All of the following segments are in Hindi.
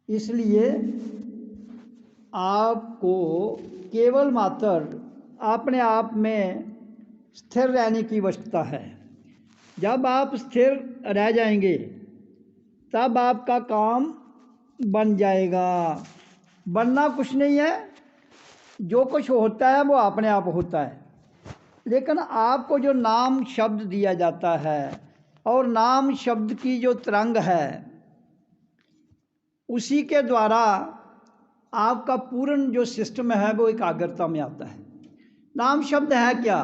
इसलिए आपको केवल मात्र अपने आप में स्थिर रहने की आवश्यकता है। जब आप स्थिर रह जाएंगे तब आपका काम बन जाएगा। बनना कुछ नहीं है, जो कुछ होता है वो अपने आप होता है। लेकिन आपको जो नाम शब्द दिया जाता है और नाम शब्द की जो तरंग है, उसी के द्वारा आपका पूर्ण जो सिस्टम है वो एकाग्रता में आता है। नाम शब्द है क्या?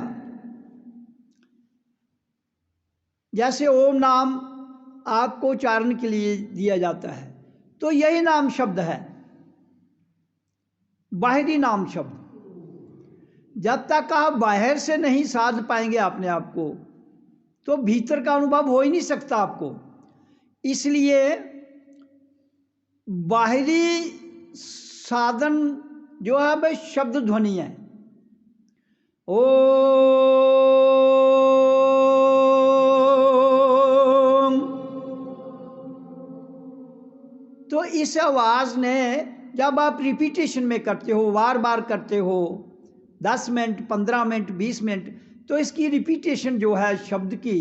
जैसे ओम नाम आपको उच्चारण के लिए दिया जाता है, तो यही नाम शब्द है, बाहरी नाम शब्द। जब तक आप बाहर से नहीं साध पाएंगे अपने आप को, तो भीतर का अनुभव हो ही नहीं सकता आपको। इसलिए बाहरी साधन जो है वह शब्द ध्वनि है। ओम, तो इस आवाज ने जब आप रिपीटेशन में करते हो, बार बार करते हो, 10 मिनट, 15 मिनट, 20 मिनट, तो इसकी रिपीटेशन जो है शब्द की,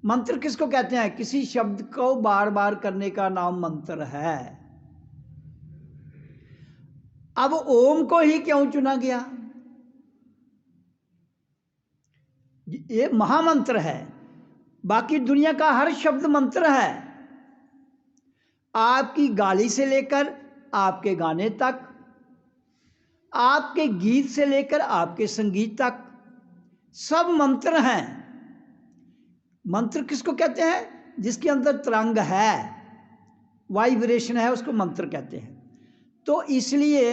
मंत्र किसको कहते हैं? किसी शब्द को बार बार करने का नाम मंत्र है। अब ओम को ही क्यों चुना गया? ये महामंत्र है, बाकी दुनिया का हर शब्द मंत्र है। आपकी गाली से लेकर आपके गाने तक, आपके गीत से लेकर आपके संगीत तक, सब मंत्र हैं। मंत्र किसको कहते हैं? जिसके अंदर तरंग है, वाइब्रेशन है, उसको मंत्र कहते हैं। तो इसलिए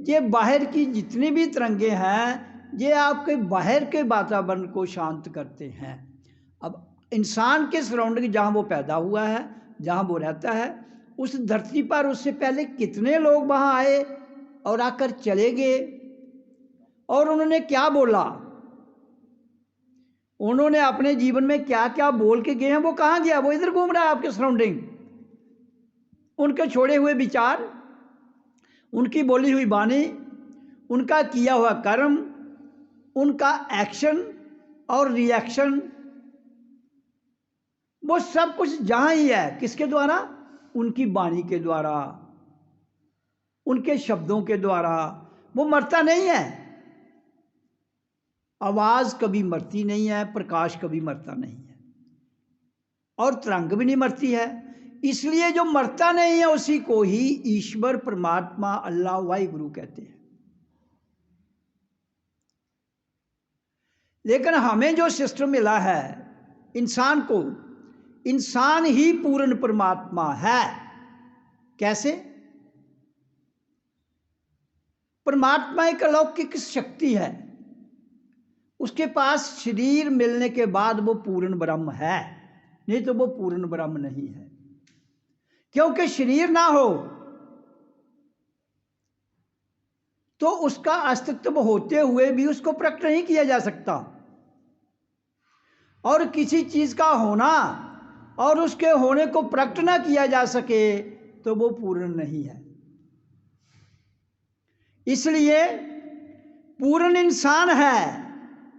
ये बाहर की जितनी भी तरंगे हैं, ये आपके बाहर के वातावरण को शांत करते हैं। अब इंसान के सराउंडिंग जहाँ वो पैदा हुआ है, जहाँ वो रहता है, उस धरती पर उससे पहले कितने लोग वहाँ आए और आकर चले गए, और उन्होंने क्या बोला, उन्होंने अपने जीवन में क्या क्या बोल के गए हैं। वो कहाँ गया? वो इधर घूम रहा है आपके सराउंडिंग। उनके छोड़े हुए विचार, उनकी बोली हुई वाणी, उनका किया हुआ कर्म, उनका एक्शन और रिएक्शन, वो सब कुछ जहाँ ही है। किसके द्वारा? उनकी वाणी के द्वारा, उनके शब्दों के द्वारा। वो मरता नहीं है। आवाज कभी मरती नहीं है, प्रकाश कभी मरता नहीं है, और तरंग भी नहीं मरती है। इसलिए जो मरता नहीं है उसी को ही ईश्वर, परमात्मा, अल्लाह, वाहिगुरु कहते हैं। लेकिन हमें जो सिस्टम मिला है इंसान को, इंसान ही पूर्ण परमात्मा है। कैसे? परमात्मा एक अलौकिक शक्ति है, उसके पास शरीर मिलने के बाद वो पूर्ण ब्रह्म है, नहीं तो वो पूर्ण ब्रह्म नहीं है। क्योंकि शरीर ना हो तो उसका अस्तित्व होते हुए भी उसको प्रकट नहीं किया जा सकता। और किसी चीज का होना और उसके होने को प्रकट ना किया जा सके तो वो पूर्ण नहीं है। इसलिए पूर्ण इंसान है,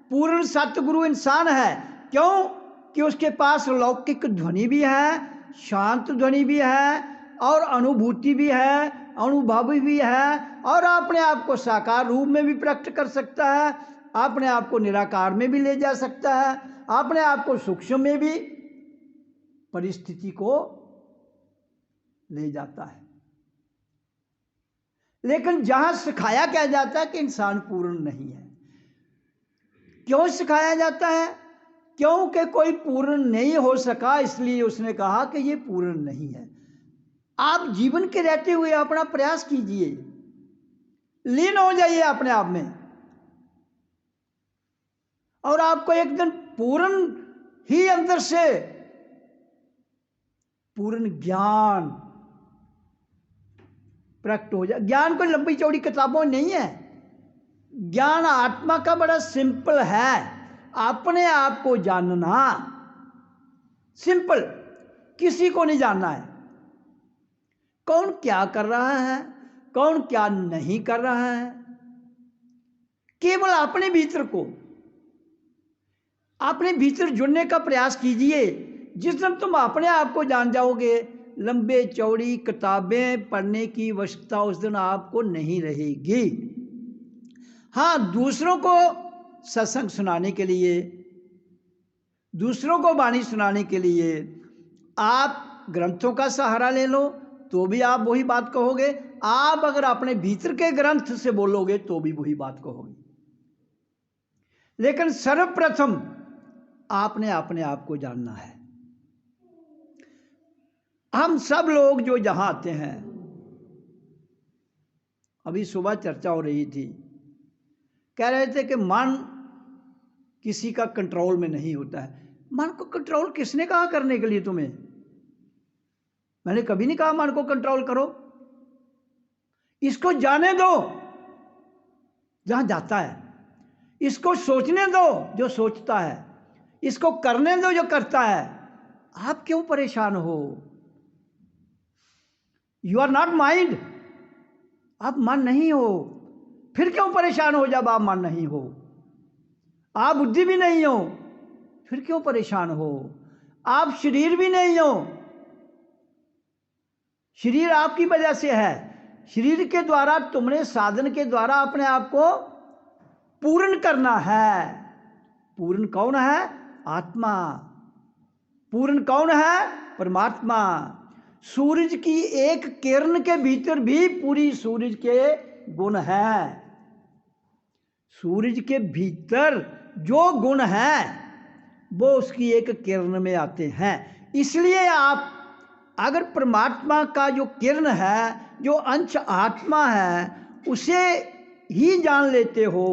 पूर्ण सतगुरु इंसान है। क्यों? कि उसके पास लौकिक ध्वनि भी है, शांत ध्वनि भी है, और अनुभूति भी है, अनुभव भी है, और अपने आप को साकार रूप में भी प्रकट कर सकता है, अपने आप को निराकार में भी ले जा सकता है, अपने आप को सूक्ष्म में भी परिस्थिति को ले जाता है। लेकिन जहां सिखाया क्या जाता है कि इंसान पूर्ण नहीं है। क्यों सिखाया जाता है? क्योंकि कोई पूर्ण नहीं हो सका, इसलिए उसने कहा कि ये पूर्ण नहीं है। आप जीवन के रहते हुए अपना प्रयास कीजिए, लीन हो जाइए अपने आप में, और आपको एक दिन पूर्ण ही अंदर से पूर्ण ज्ञान प्रकट हो जाए। ज्ञान कोई लंबी चौड़ी किताबों नहीं है। ज्ञान आत्मा का बड़ा सिंपल है, अपने आप को जानना सिंपल, किसी को नहीं जानना है। कौन क्या कर रहा है, कौन क्या नहीं कर रहा है। केवल अपने भीतर जुड़ने का प्रयास कीजिए। जिस दिन तुम अपने आप को जान जाओगे, लंबे चौड़ी किताबें पढ़ने की आवश्यकता उस दिन आपको नहीं रहेगी। हाँ, दूसरों को सत्संग सुनाने के लिए, दूसरों को वाणी सुनाने के लिए आप ग्रंथों का सहारा ले लो तो भी आप वही बात कहोगे। आप अगर अपने भीतर के ग्रंथ से बोलोगे तो भी वही बात कहोगे। लेकिन सर्वप्रथम आपने अपने आप को जानना है। हम सब लोग जो जहां आते हैं, अभी सुबह चर्चा हो रही थी, कह रहे थे कि मन किसी का कंट्रोल में नहीं होता है। मन को कंट्रोल किसने कहा करने के लिए तुम्हें? मैंने कभी नहीं कहा मन को कंट्रोल करो। इसको जाने दो जहां जाता है, इसको सोचने दो जो सोचता है, इसको करने दो जो करता है। आप क्यों परेशान हो? यू आर नॉट माइंड, आप मन नहीं हो। फिर क्यों परेशान हो जब आप मन नहीं हो? आप बुद्धि भी नहीं हो, फिर क्यों परेशान हो? आप शरीर भी नहीं हो, शरीर आपकी वजह से है। शरीर के द्वारा तुमने साधन के द्वारा अपने आप को पूर्ण करना है। पूर्ण कौन है? आत्मा। पूर्ण कौन है? परमात्मा। सूरज की एक किरण के भीतर भी पूरी सूरज के गुण हैं। सूरज के भीतर जो गुण हैं वो उसकी एक किरण में आते हैं। इसलिए आप अगर परमात्मा का जो किरण है, जो अंश आत्मा है, उसे ही जान लेते हो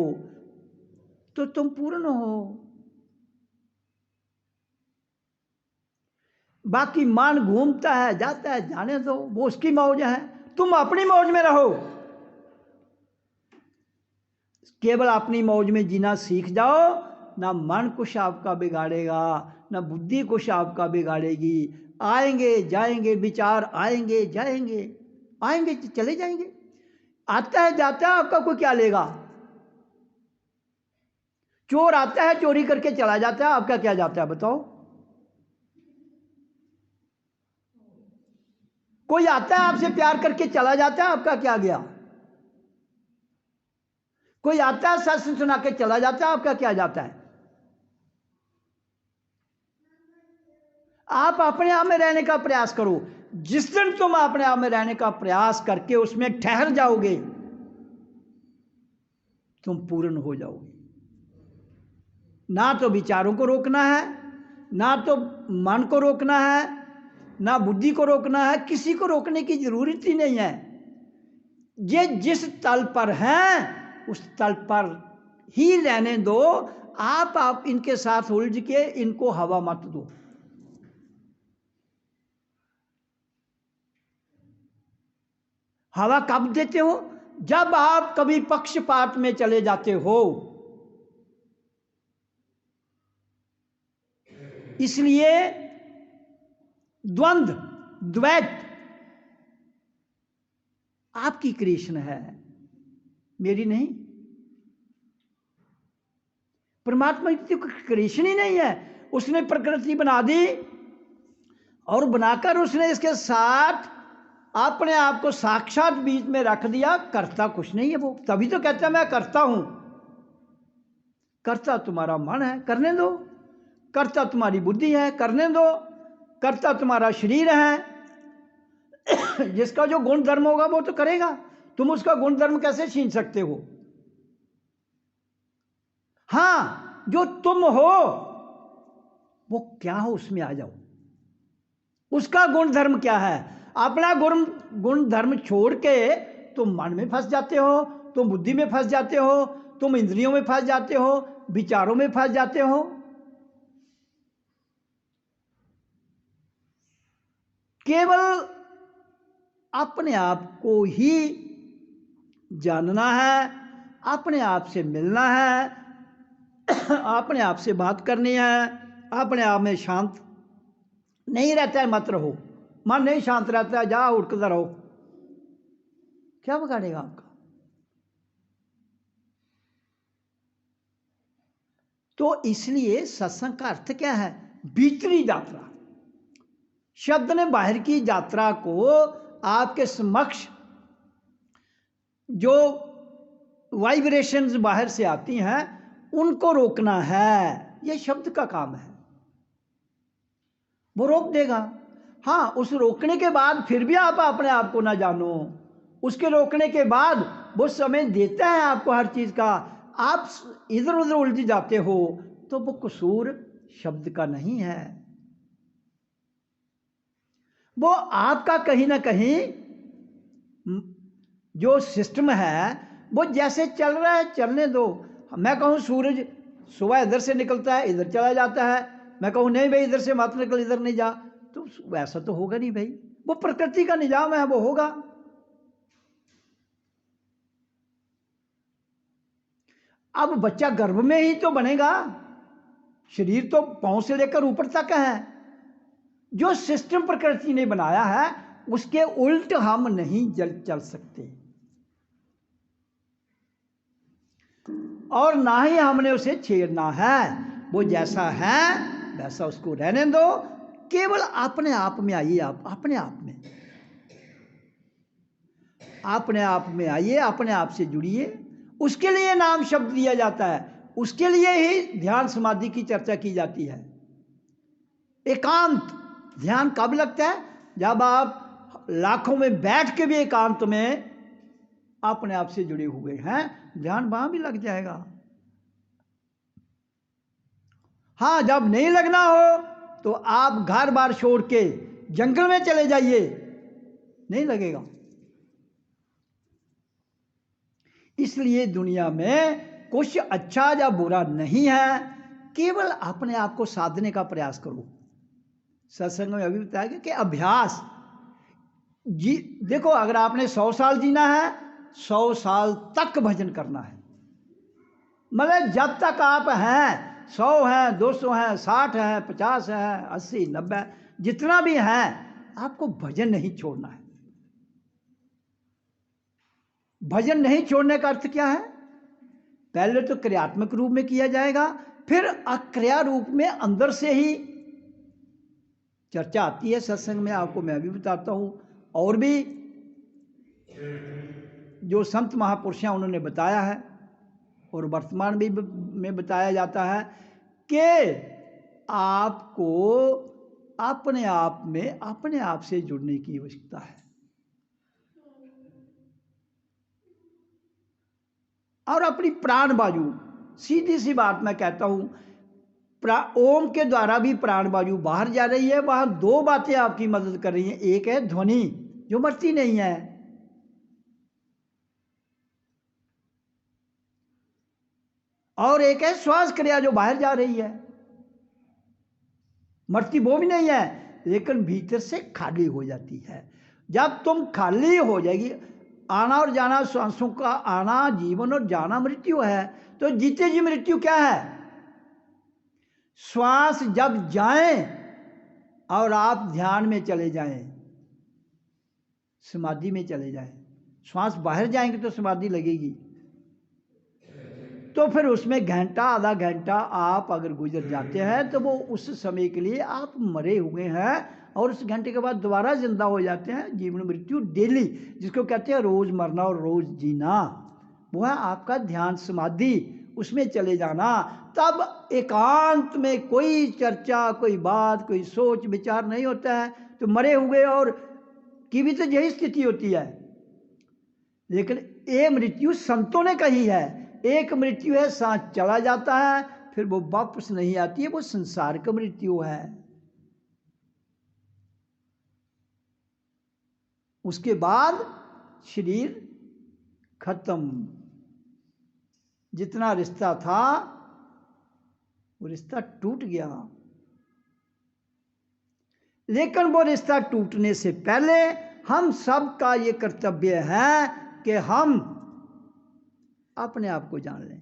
तो तुम पूर्ण हो। बाकी मन घूमता है, जाता है, जाने दो, वो उसकी मौज है, तुम अपनी मौज में रहो। केवल अपनी मौज में जीना सीख जाओ। ना मन कुछ आपका बिगाड़ेगा, ना बुद्धि कुछ आपका बिगाड़ेगी। आएंगे जाएंगे विचार, आएंगे जाएंगे, आएंगे चले जाएंगे। आता है जाता है, आपका कोई क्या लेगा? चोर आता है चोरी करके चला जाता है, आपका क्या जाता है बताओ? कोई आता है आपसे प्यार करके चला जाता है, आपका क्या गया? कोई आता है सत्संग सुना के चला जाता है, आपका क्या जाता है? आप अपने आप में रहने का प्रयास करो। जिस दिन तुम अपने आप में रहने का प्रयास करके उसमें ठहर जाओगे, तुम पूर्ण हो जाओगे। ना तो विचारों को रोकना है, ना तो मन को रोकना है, ना बुद्धि को रोकना है। किसी को रोकने की जरूरत ही नहीं है। ये जिस तल पर हैं उस तल पर ही रहने दो। आप इनके साथ उलझ के इनको हवा मत दो। हवा कब देते हो? जब आप कभी पक्षपात में चले जाते हो। इसलिए द्वंद्व, द्वैत आपकी क्रिएशन है, मेरी नहीं। परमात्मा की क्रिएशन ही नहीं है। उसने प्रकृति बना दी और बनाकर उसने इसके साथ अपने आप को साक्षात बीच में रख दिया। करता कुछ नहीं है वो, तभी तो कहता है मैं करता हूं। करता तुम्हारा मन है, करने दो। करता तुम्हारी बुद्धि है, करने दो। करता तुम्हारा शरीर है। जिसका जो गुण धर्म होगा वो तो करेगा। तुम उसका गुण धर्म कैसे छीन सकते हो? हाँ, जो तुम हो वो क्या हो उसमें आ जाओ। उसका गुण धर्म क्या है? अपना गुण धर्म छोड़ के तुम मन में फंस जाते हो, तुम बुद्धि में फंस जाते हो, तुम इंद्रियों में फंस जाते हो, विचारों में फंस जाते हो। केवल अपने आप को ही जानना है, अपने आप से मिलना है, अपने आप से बात करनी है। अपने आप में शांत नहीं रहता है मत रहो। मन नहीं शांत रहता है, जा उठकर रहो, क्या बिगाड़ेगा आपका? तो इसलिए सत्संग का अर्थ क्या है? भीतरी यात्रा। शब्द ने बाहर की यात्रा को आपके समक्ष जो वाइब्रेशंस बाहर से आती हैं उनको रोकना है, यह शब्द का काम है। वो रोक देगा। हाँ, उस रोकने के बाद फिर भी आप अपने आप को ना जानो, उसके रोकने के बाद वो समय देता है आपको हर चीज का, आप इधर उधर उलझ जाते हो, तो वो कसूर शब्द का नहीं है, वो आपका कहीं ना कहीं जो सिस्टम है वो जैसे चल रहा है चलने दो। मैं कहूँ सूरज सुबह इधर से निकलता है इधर चला जाता है, मैं कहूँ नहीं भाई इधर से मत निकल इधर नहीं जा, तो वैसा तो होगा नहीं भाई, वो प्रकृति का निजाम है, वो होगा। अब बच्चा गर्भ में ही तो बनेगा, शरीर तो पांव से लेकर ऊपर तक है, जो सिस्टम प्रकृति ने बनाया है उसके उल्ट हम नहीं चल सकते, और ना ही हमने उसे छेड़ना है। वो जैसा है वैसा उसको रहने दो, केवल अपने आप में आइए, आप अपने आप में, अपने आप में आइए, अपने आप से जुड़िए। उसके लिए नाम शब्द दिया जाता है, उसके लिए ही ध्यान समाधि की चर्चा की जाती है। एकांत ध्यान कब लगता है? जब आप लाखों में बैठ के भी एकांत में अपने आप से जुड़े हुए हैं, ध्यान वहां भी लग जाएगा। हाँ, जब नहीं लगना हो तो आप घर बार छोड़ के जंगल में चले जाइए, नहीं लगेगा। इसलिए दुनिया में कुछ अच्छा या बुरा नहीं है, केवल अपने आप को साधने का प्रयास करो। सत्संग में अभी बताया गया कि अभ्यास जी, देखो अगर आपने 100 साल जीना है, 100 साल तक भजन करना है, मतलब जब तक आप हैं, 100 हैं, 200 हैं, 60 हैं, 50 हैं, 80, 90, जितना भी है, आपको भजन नहीं छोड़ना है। भजन नहीं छोड़ने का अर्थ क्या है? पहले तो क्रियात्मक रूप में किया जाएगा, फिर अक्रिया रूप में अंदर से ही चर्चा आती है सत्संग में, आपको मैं भी बताता हूं, और भी जो संत महापुरुष हैं उन्होंने बताया है, और वर्तमान भी में बताया जाता है कि आपको अपने आप में अपने आप से जुड़ने की आवश्यकता है। और अपनी प्राण वायु, सीधी सी बात मैं कहता हूं, ओम के द्वारा भी प्राण वायु बाहर जा रही है। वहां दो बातें आपकी मदद कर रही हैं, एक है ध्वनि जो मरती नहीं है, और एक है श्वास क्रिया जो बाहर जा रही है। मरती वो भी नहीं है, लेकिन भीतर से खाली हो जाती है। जब तुम खाली हो जाएगी, आना और जाना, श्वासों का आना जीवन और जाना मृत्यु है, तो जीते जी मृत्यु क्या है? श्वास जब जाए और आप ध्यान में चले जाएं, समाधि में चले जाएं, श्वास बाहर जाएंगे तो समाधि लगेगी, तो फिर उसमें घंटा आधा घंटा आप अगर गुजर जाते हैं तो वो उस समय के लिए आप मरे हुए हैं, और उस घंटे के बाद दोबारा जिंदा हो जाते हैं। जीवन मृत्यु डेली, जिसको कहते हैं रोज मरना और रोज जीना, वो है आपका ध्यान समाधि, उसमें चले जाना। तब एकांत में कोई चर्चा, कोई बात, कोई सोच विचार नहीं होता है, तो मरे हुए और की भी तो यही स्थिति होती है। लेकिन ये मृत्यु संतों ने कही है, एक मृत्यु है सांस चला जाता है फिर वो वापस नहीं आती है, वो संसार का मृत्यु है। उसके बाद शरीर खत्म, जितना रिश्ता था वो रिश्ता टूट गया। लेकिन वो रिश्ता टूटने से पहले हम सब का ये कर्तव्य है कि हम अपने आप को जान लें,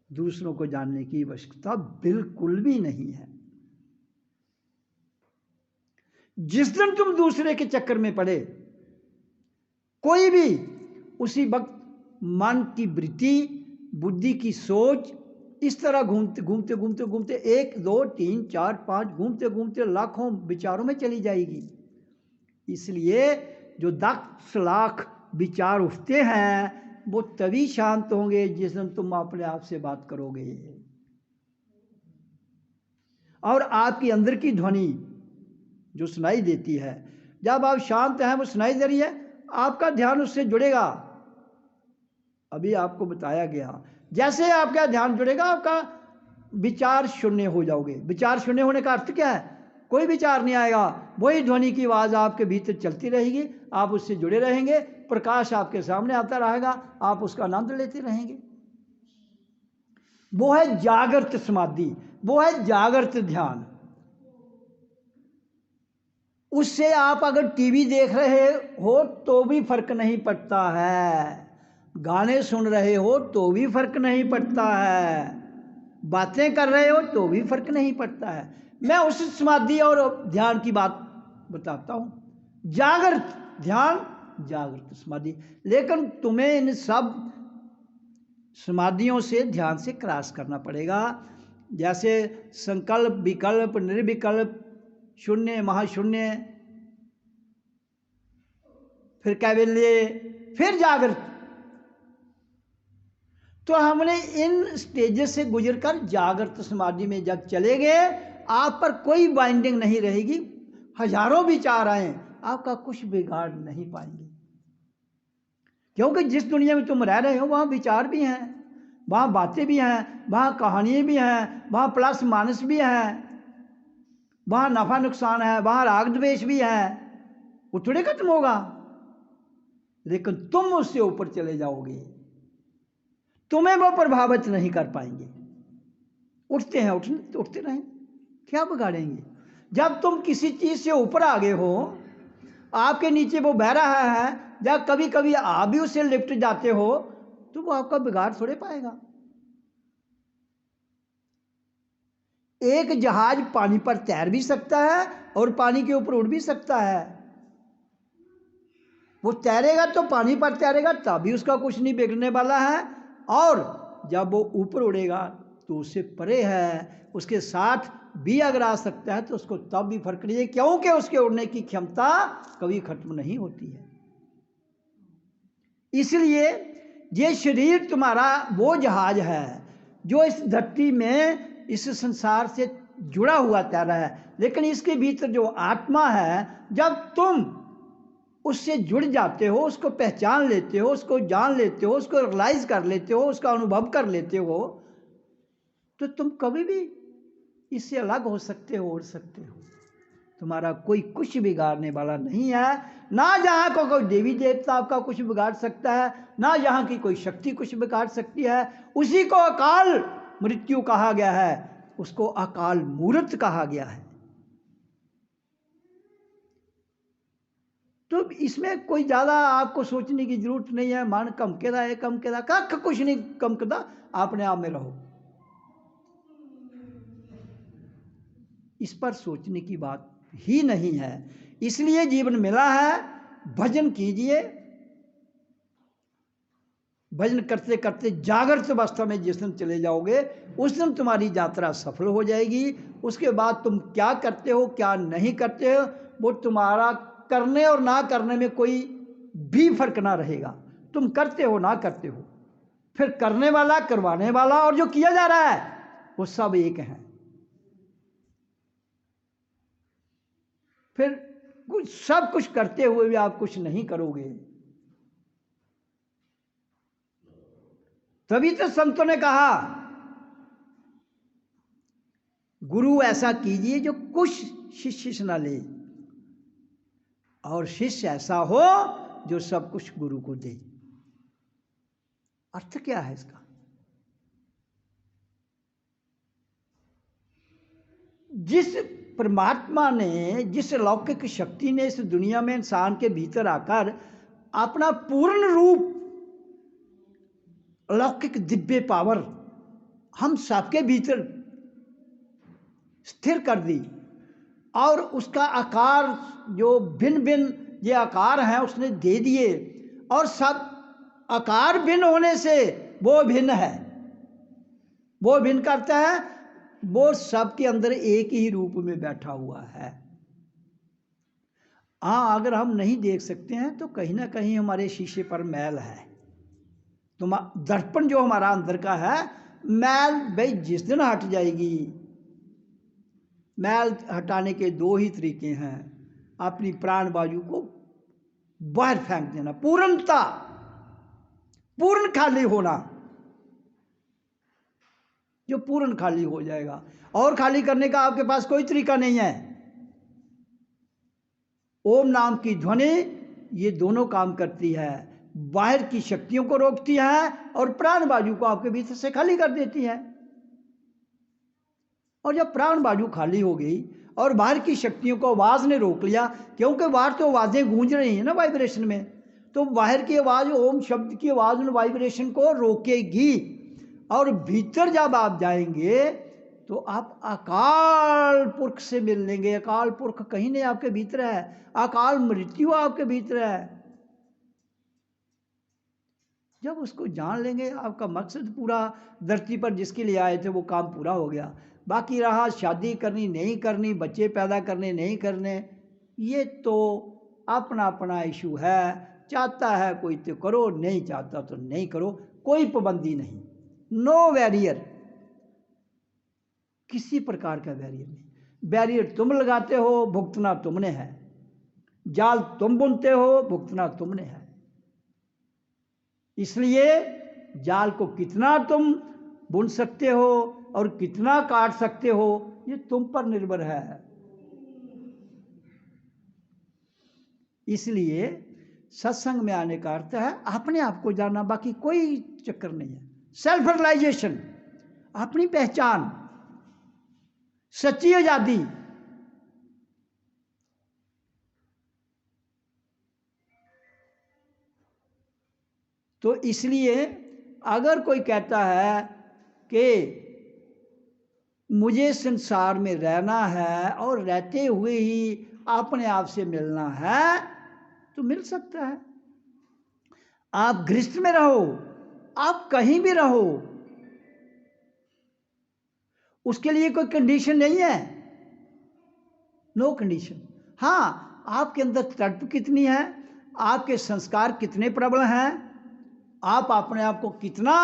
दूसरों को जानने की आवश्यकता बिल्कुल भी नहीं है। जिस दिन तुम दूसरे के चक्कर में पड़े, कोई भी, उसी वक्त मन की वृत्ति, बुद्धि की सोच इस तरह घूमते घूमते घूमते घूमते 1 2 3 4 5 घूमते घूमते लाखों विचारों में चली जाएगी। इसलिए जो 10 लाख विचार उठते हैं वो तभी शांत होंगे जिस दिन तुम अपने आप से बात करोगे। और आपकी अंदर की ध्वनि जो सुनाई देती है, जब आप शांत हैं, वो सुनाई दे रही है, आपका ध्यान उससे जुड़ेगा। अभी आपको बताया गया, जैसे आपका ध्यान जुड़ेगा, आपका विचार शून्य हो जाओगे। विचार शून्य होने का अर्थ क्या है? कोई विचार नहीं आएगा, वही ध्वनि की आवाज़ आपके भीतर चलती रहेगी, आप उससे जुड़े रहेंगे, प्रकाश आपके सामने आता रहेगा, आप उसका आनंद लेते रहेंगे। वो है जागृत समाधि, वो है जागृत ध्यान। उससे आप अगर टीवी देख रहे हो तो भी फर्क नहीं पड़ता है, गाने सुन रहे हो तो भी फर्क नहीं पड़ता है, बातें कर रहे हो तो भी फर्क नहीं पड़ता है। मैं उस समाधि और ध्यान की बात बताता हूँ, जागृत ध्यान, जागृत समाधि। लेकिन तुम्हें इन सब समाधियों से, ध्यान से क्रॉस करना पड़ेगा। जैसे संकल्प, विकल्प, निर्विकल्प, शून्य, महाशून्य, फिर कैवल्य, फिर जागृत। तो हमने इन स्टेजेस से गुजरकर जागृत समाधि में जब चले गए, आप पर कोई बाइंडिंग नहीं रहेगी। हजारों विचार आए, आपका कुछ बिगाड़ नहीं पाएंगे, क्योंकि जिस दुनिया में तुम रह रहे हो वहाँ विचार भी हैं, वहाँ बातें भी हैं, वहाँ कहानियाँ भी हैं, वहाँ प्लस माइनस भी हैं, वहाँ नफा नुकसान है, वहाँ राग द्वेष भी है। वो थोड़े खत्म होगा, लेकिन तुम उससे ऊपर चले जाओगे, तुम्हें वो प्रभावित नहीं कर पाएंगे। उठते हैं, उठते रहें, क्या बिगाड़ेंगे? जब तुम किसी चीज़ से ऊपर आ गए हो, आपके नीचे वो बह रहा है, जब कभी कभी आप भी उससे लिफ्ट जाते हो, तो वो आपका बिगाड़ थोड़े पाएगा। एक जहाज पानी पर तैर भी सकता है और पानी के ऊपर उड़ भी सकता है। वो तैरेगा तो पानी पर तैरेगा, तभी उसका कुछ नहीं बिगड़ने वाला है, और जब वो ऊपर उड़ेगा तो उससे परे है, उसके साथ भी अगर आ सकता है तो उसको तब भी फर्क नहीं है, क्योंकि उसके उड़ने की क्षमता कभी खत्म नहीं होती है। इसलिए ये शरीर तुम्हारा वो जहाज है जो इस धरती में, इस संसार से जुड़ा हुआ तैर रहा है, लेकिन इसके भीतर जो आत्मा है, जब तुम उससे जुड़ जाते हो, उसको पहचान लेते हो, उसको जान लेते हो, उसको रियलाइज कर लेते हो, उसका अनुभव कर लेते हो, तो तुम कभी भी इससे अलग हो सकते हो, उड़ सकते हो। तुम्हारा कोई कुछ बिगाड़ने वाला नहीं है, ना जहाँ को कोई देवी देवता आपका कुछ बिगाड़ सकता है, ना यहाँ की कोई शक्ति कुछ बिगाड़ सकती है। उसी को अकाल मृत्यु कहा गया है, उसको अकाल मूर्त कहा गया है। तो इसमें कोई ज़्यादा आपको सोचने की जरूरत नहीं है, मन कम के दा कम के दा कख कुछ नहीं कम के दा, अपने आप में रहो। इस पर सोचने की बात ही नहीं है। इसलिए जीवन मिला है, भजन कीजिए। भजन करते करते जागृत अवस्था में जिस दिन चले जाओगे, उस दिन तुम्हारी यात्रा सफल हो जाएगी। उसके बाद तुम क्या करते हो, क्या नहीं करते हो, वो तुम्हारा करने और ना करने में कोई भी फर्क ना रहेगा। तुम करते हो ना करते हो, फिर करने वाला, करवाने वाला और जो किया जा रहा है, वो सब एक हैं। फिर कुछ सब कुछ करते हुए भी आप कुछ नहीं करोगे। तभी तो संतों ने कहा, गुरु ऐसा कीजिए जो कुछ शिष्य से ना ले, और शिष्य ऐसा हो जो सब कुछ गुरु को दे। अर्थ क्या है इसका? जिस परमात्मा ने, जिस अलौकिक शक्ति ने इस दुनिया में इंसान के भीतर आकर अपना पूर्ण रूप, अलौकिक दिव्य पावर हम सबके भीतर स्थिर कर दी, और उसका आकार जो भिन्न भिन्न ये आकार हैं उसने दे दिए, और सब आकार भिन्न होने से वो भिन्न है, वो भिन्न करता है, वो सबके अंदर एक ही रूप में बैठा हुआ है। हाँ, अगर हम नहीं देख सकते हैं तो कहीं ना कहीं हमारे शीशे पर मैल है। तो दर्पण जो हमारा अंदर का है, मैल भाई जिस दिन हट जाएगी, मैल हटाने के दो ही तरीके हैं, अपनी प्राण वायु को बाहर फेंक देना, पूर्णता, पूर्ण खाली होना, जो पूर्ण खाली हो जाएगा। और खाली करने का आपके पास कोई तरीका नहीं है। ओम नाम की ध्वनि ये दोनों काम करती है, बाहर की शक्तियों को रोकती है और प्राण वायु को आपके भीतर से खाली कर देती है। और जब प्राण वायु खाली हो गई और बाहर की शक्तियों को आवाज ने रोक लिया, क्योंकि बाहर तो आवाजें गूंज रही हैं ना वाइब्रेशन में, तो बाहर की आवाज, ओम शब्द की आवाज उन वाइब्रेशन को रोकेगी। और भीतर जब आप जाएंगे तो आप अकाल पुरख से मिल लेंगे। अकाल पुरख कहीं नहीं, आपके भीतर है। अकाल मृत्यु आपके भीतर है। जब उसको जान लेंगे, आपका मकसद पूरा धरती पर जिसके लिए आए थे वो काम पूरा हो गया। बाकी रहा शादी करनी नहीं करनी, बच्चे पैदा करने नहीं करने, ये तो अपना अपना इशू है। चाहता है कोई तो करो, नहीं चाहता तो नहीं करो, कोई पाबंदी नहीं, नो बैरियर, किसी प्रकार का बैरियर नहीं। बैरियर तुम लगाते हो, भुगतना तुमने है। जाल तुम बुनते हो, भुगतना तुमने है। इसलिए जाल को कितना तुम बुन सकते हो और कितना काट सकते हो, ये तुम पर निर्भर है। इसलिए सत्संग में आने का अर्थ है अपने आप को जानना, बाकी कोई चक्कर नहीं है। सेल्फ रियलाइजेशन, अपनी पहचान, सच्ची आजादी। तो इसलिए अगर कोई कहता है कि मुझे संसार में रहना है और रहते हुए ही अपने आप से मिलना है, तो मिल सकता है। आप गृहस्थ में रहो, आप कहीं भी रहो, उसके लिए कोई कंडीशन नहीं है, नो कंडीशन। हाँ, आपके अंदर तड़प कितनी है, आपके संस्कार कितने प्रबल हैं, आप अपने आप को कितना,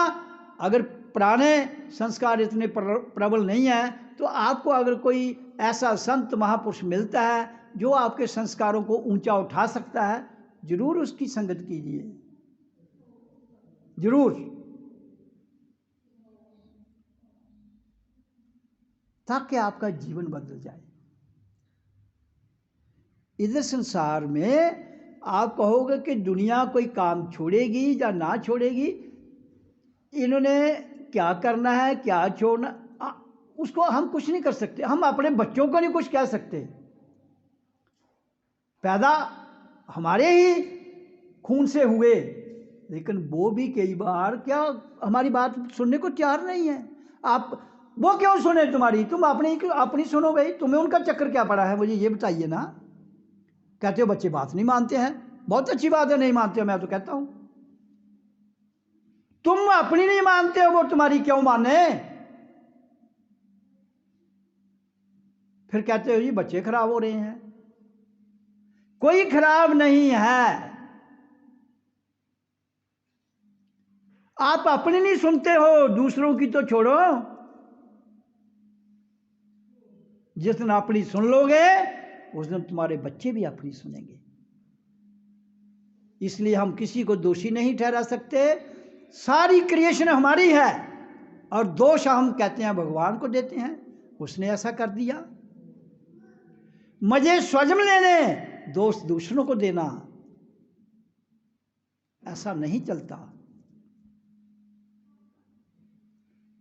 अगर पुराने संस्कार इतने प्रबल नहीं है तो आपको अगर कोई ऐसा संत महापुरुष मिलता है जो आपके संस्कारों को ऊंचा उठा सकता है, जरूर उसकी संगत कीजिए, जरूर, ताकि आपका जीवन बदल जाए। इधर संसार में आप कहोगे कि दुनिया कोई काम छोड़ेगी या ना छोड़ेगी, इन्होंने क्या करना है क्या छोड़ना, उसको हम कुछ नहीं कर सकते। हम अपने बच्चों को नहीं कुछ कह सकते, पैदा हमारे ही खून से हुए, लेकिन वो भी कई बार क्या हमारी बात सुनने को तैयार नहीं है। आप वो क्यों सुने तुम्हारी, तुम अपनी सुनो भाई, तुम्हें उनका चक्कर क्या पड़ा है, मुझे ये बताइए ना। कहते हो बच्चे बात नहीं मानते हैं, बहुत अच्छी बात है, नहीं मानते हो, मैं तो कहता हूं तुम अपनी नहीं मानते हो, वो तुम्हारी क्यों माने। फिर कहते हो जी बच्चे खराब हो रहे हैं। कोई खराब नहीं है, आप अपनी नहीं सुनते हो, दूसरों की तो छोड़ो। जिस दिन अपनी सुन लोगे उस दिन तुम्हारे बच्चे भी अपनी सुनेंगे। इसलिए हम किसी को दोषी नहीं ठहरा सकते, सारी क्रिएशन हमारी है और दोष हम कहते हैं भगवान को देते हैं, उसने ऐसा कर दिया। मजे स्वजम लेने, दोष दूसरों को देना, ऐसा नहीं चलता।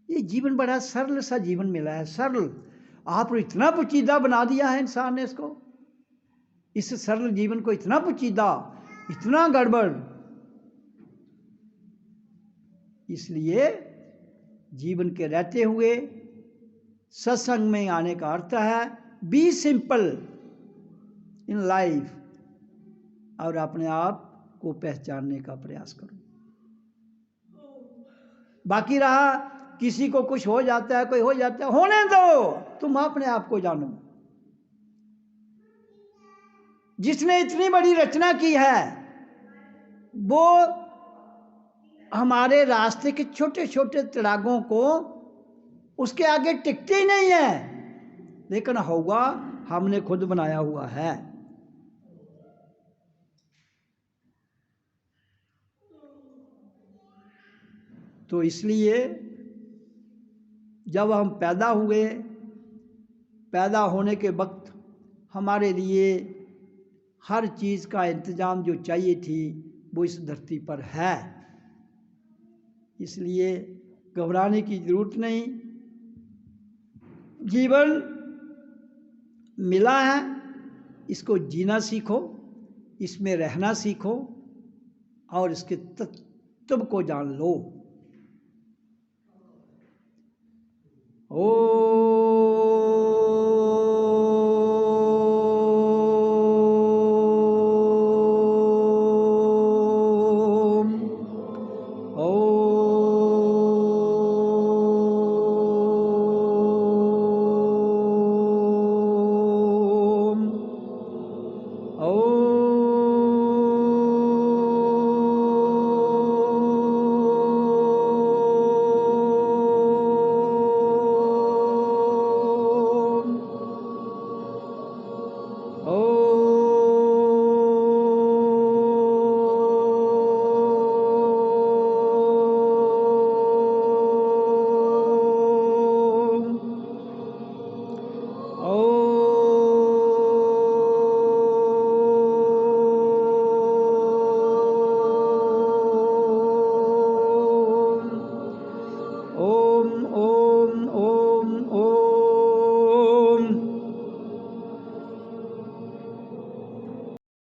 ये जीवन बड़ा सरल सा जीवन मिला है, सरल। आपको इतना पुचीदा बना दिया है इंसान ने इसको, इस सरल जीवन को इतना पुचीदा, इतना गड़बड़। इसलिए जीवन के रहते हुए सत्संग में आने का अर्थ है बी सिंपल इन लाइफ, और अपने आप को पहचानने का प्रयास करो। बाकी रहा किसी को कुछ हो जाता है, कोई हो जाता है, होने दो, तुम अपने आप को जानो। जिसने इतनी बड़ी रचना की है वो हमारे रास्ते के छोटे छोटे तिरागों को उसके आगे टिकते ही नहीं है, लेकिन होगा हमने खुद बनाया हुआ है। तो इसलिए जब हम पैदा हुए, पैदा होने के वक्त हमारे लिए हर चीज़ का इंतज़ाम जो चाहिए थी वो इस धरती पर है, इसलिए घबराने की ज़रूरत नहीं। जीवन मिला है, इसको जीना सीखो, इसमें रहना सीखो और इसके तत्व को जान लो। ओम